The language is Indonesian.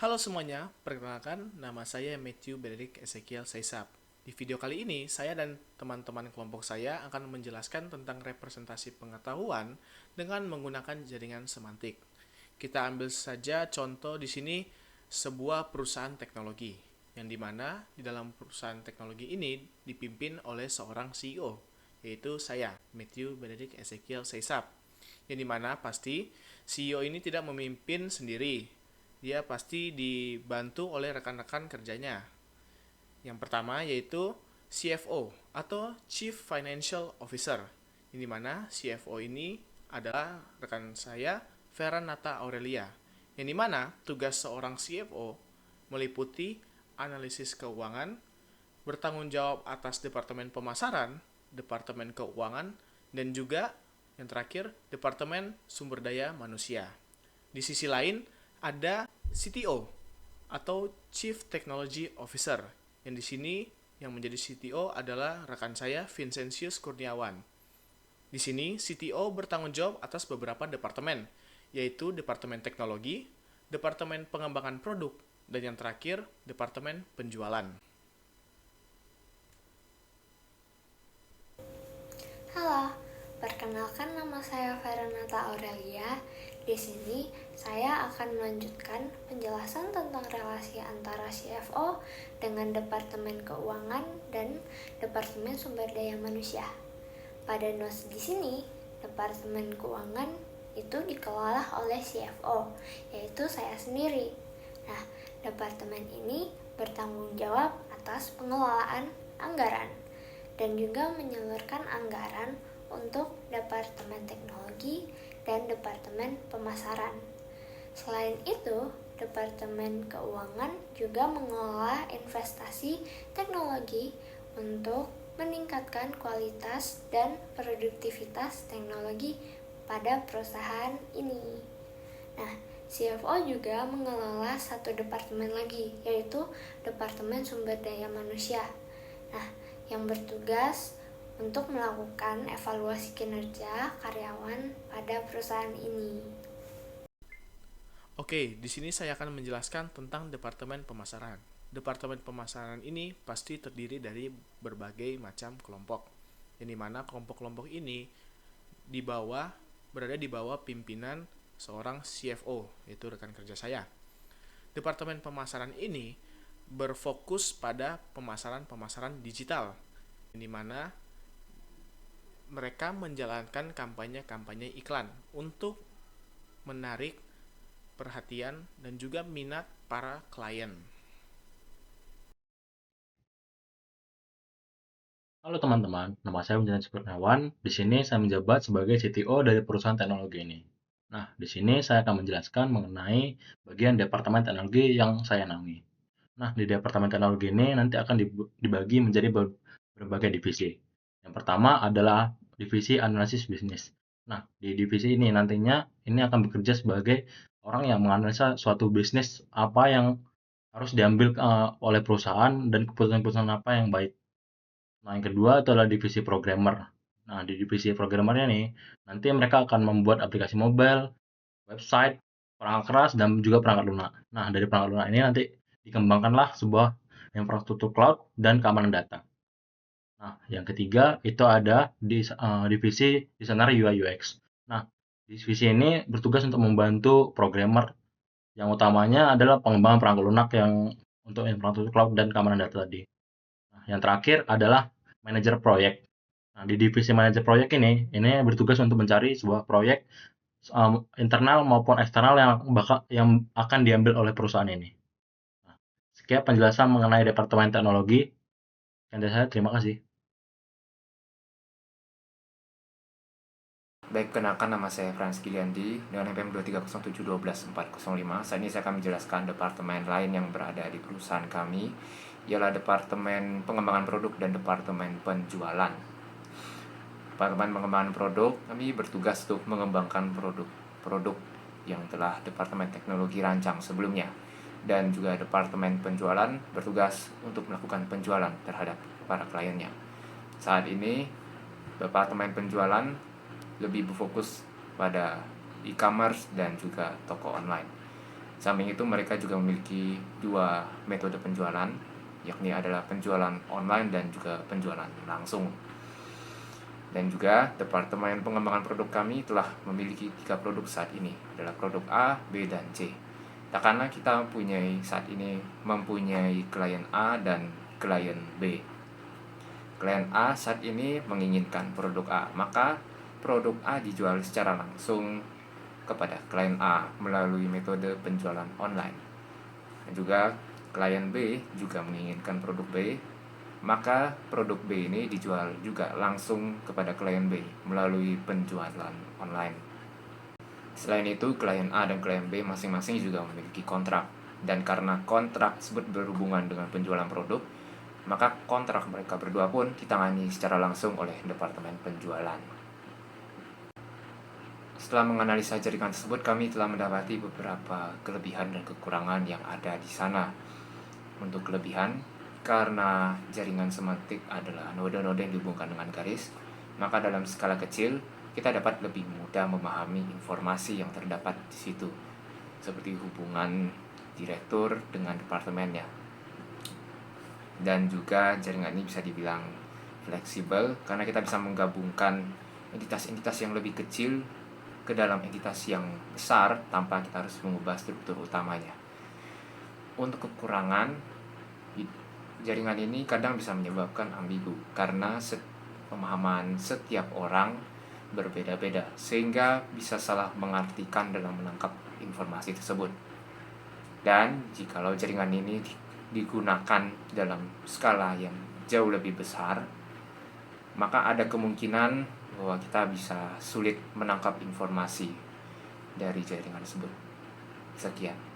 Halo semuanya, perkenalkan nama saya Matthew Benedict Ezekiel Saisap. Di video kali ini, saya dan teman-teman kelompok saya akan menjelaskan tentang representasi pengetahuan dengan menggunakan jaringan semantik. Kita ambil saja contoh di sini sebuah perusahaan teknologi, yang dimana di dalam perusahaan teknologi ini dipimpin oleh seorang CEO, yaitu saya, Matthew Benedict Ezekiel Saisap. Yang dimana pasti CEO ini tidak memimpin sendiri, dia pasti dibantu oleh rekan-rekan kerjanya. Yang pertama yaitu CFO atau Chief Financial Officer, di mana CFO ini adalah rekan saya, Feranata Aurelia. Yang dimana tugas seorang CFO meliputi analisis keuangan, bertanggung jawab atas Departemen Pemasaran, Departemen Keuangan, dan juga yang terakhir Departemen Sumber Daya Manusia. Di sisi lain ada CTO atau Chief Technology Officer, yang di sini yang menjadi CTO adalah rekan saya Vincentius Kurniawan. Di sini CTO bertanggung jawab atas beberapa departemen, yaitu Departemen Teknologi, Departemen Pengembangan Produk, dan yang terakhir Departemen Penjualan. Halo, perkenalkan nama saya Feranata Aurelia. Di sini saya akan melanjutkan penjelasan tentang relasi antara CFO dengan Departemen Keuangan dan Departemen Sumber Daya Manusia. Pada notes di sini, Departemen Keuangan itu dikelola oleh CFO, yaitu saya sendiri. Nah, departemen ini bertanggung jawab atas pengelolaan anggaran dan juga menyalurkan anggaran untuk Departemen Teknologi dan Departemen Pemasaran. Selain itu, Departemen Keuangan juga mengelola investasi teknologi untuk meningkatkan kualitas dan produktivitas teknologi pada perusahaan ini. Nah, CFO juga mengelola satu departemen lagi, yaitu Departemen Sumber Daya Manusia. Nah, yang bertugas untuk melakukan evaluasi kinerja karyawan pada perusahaan ini. Oke, di sini saya akan menjelaskan tentang Departemen Pemasaran. Departemen Pemasaran ini pasti terdiri dari berbagai macam kelompok, yang dimana kelompok-kelompok ini berada di bawah pimpinan seorang CFO, yaitu rekan kerja saya. Departemen Pemasaran ini berfokus pada pemasaran digital, di mana mereka menjalankan kampanye-kampanye iklan untuk menarik perhatian dan juga minat para klien. Halo teman-teman, nama saya Vincentius Kurniawan. Di sini saya menjabat sebagai CTO dari perusahaan teknologi ini. Nah, di sini saya akan menjelaskan mengenai bagian departemen teknologi yang saya naungi. Nah, di departemen teknologi ini nanti akan dibagi menjadi berbagai divisi. Yang pertama adalah divisi analisis bisnis. Nah, di divisi ini nantinya ini akan bekerja sebagai orang yang menganalisa suatu bisnis apa yang harus diambil oleh perusahaan dan keputusan-keputusan apa yang baik. Nah, yang kedua itu adalah divisi programmer. Nah, di divisi programmernya nih, nanti mereka akan membuat aplikasi mobile, website, perangkat keras, dan juga perangkat lunak. Nah, dari perangkat lunak ini nanti dikembangkanlah sebuah infrastruktur cloud dan keamanan data. Nah, yang ketiga itu ada di divisi desainer UI UX. Nah, divisi ini bertugas untuk membantu programmer yang utamanya adalah pengembangan perangkat lunak yang untuk infrastruktur cloud dan keamanan data tadi. Nah, yang terakhir adalah manajer proyek. Nah, di divisi manajer proyek ini bertugas untuk mencari sebuah proyek internal maupun eksternal yang akan diambil oleh perusahaan ini. Nah, sekian penjelasan mengenai Departemen Teknologi. Sekian dari saya, terima kasih. Baik, kenalkan nama saya Frans Giliandi dengan NPM 230712405. Saat ini saya akan menjelaskan departemen lain yang berada di perusahaan kami, ialah Departemen Pengembangan Produk dan Departemen Penjualan. Departemen Pengembangan Produk, kami bertugas untuk mengembangkan produk-produk yang telah Departemen Teknologi rancang sebelumnya. Dan juga Departemen Penjualan bertugas untuk melakukan penjualan terhadap para kliennya. Saat ini, Departemen Penjualan lebih berfokus pada e-commerce dan juga toko online. Samping itu mereka juga memiliki dua metode penjualan, yakni adalah penjualan online dan juga penjualan langsung. Dan juga Departemen Pengembangan Produk kami telah memiliki 3 produk saat ini, adalah produk A, B, dan C. Karena kita saat ini mempunyai klien A dan klien B. Klien A saat ini menginginkan produk A, maka produk A dijual secara langsung kepada klien A melalui metode penjualan online. Dan juga klien B juga menginginkan produk B, maka produk B ini dijual juga langsung kepada klien B melalui penjualan online. Selain itu, klien A dan klien B masing-masing juga memiliki kontrak. Dan karena kontrak tersebut berhubungan dengan penjualan produk, maka kontrak mereka berdua pun ditangani secara langsung oleh Departemen Penjualan. Setelah menganalisa jaringan tersebut, kami telah mendapati beberapa kelebihan dan kekurangan yang ada di sana. Untuk kelebihan, karena jaringan semantik adalah node-node yang dihubungkan dengan garis, maka dalam skala kecil kita dapat lebih mudah memahami informasi yang terdapat di situ, seperti hubungan direktur dengan departemennya. Dan juga jaringan ini bisa dibilang fleksibel karena kita bisa menggabungkan entitas-entitas yang lebih kecil ke dalam entitas yang besar tanpa kita harus mengubah struktur utamanya. Untuk kekurangan, jaringan ini kadang bisa menyebabkan ambigu karena pemahaman setiap orang berbeda-beda, sehingga bisa salah mengartikan dalam menangkap informasi tersebut. Dan jikalau jaringan ini digunakan dalam skala yang jauh lebih besar, maka ada kemungkinan bahwa kita bisa sulit menangkap informasi dari jaringan tersebut. Sekian.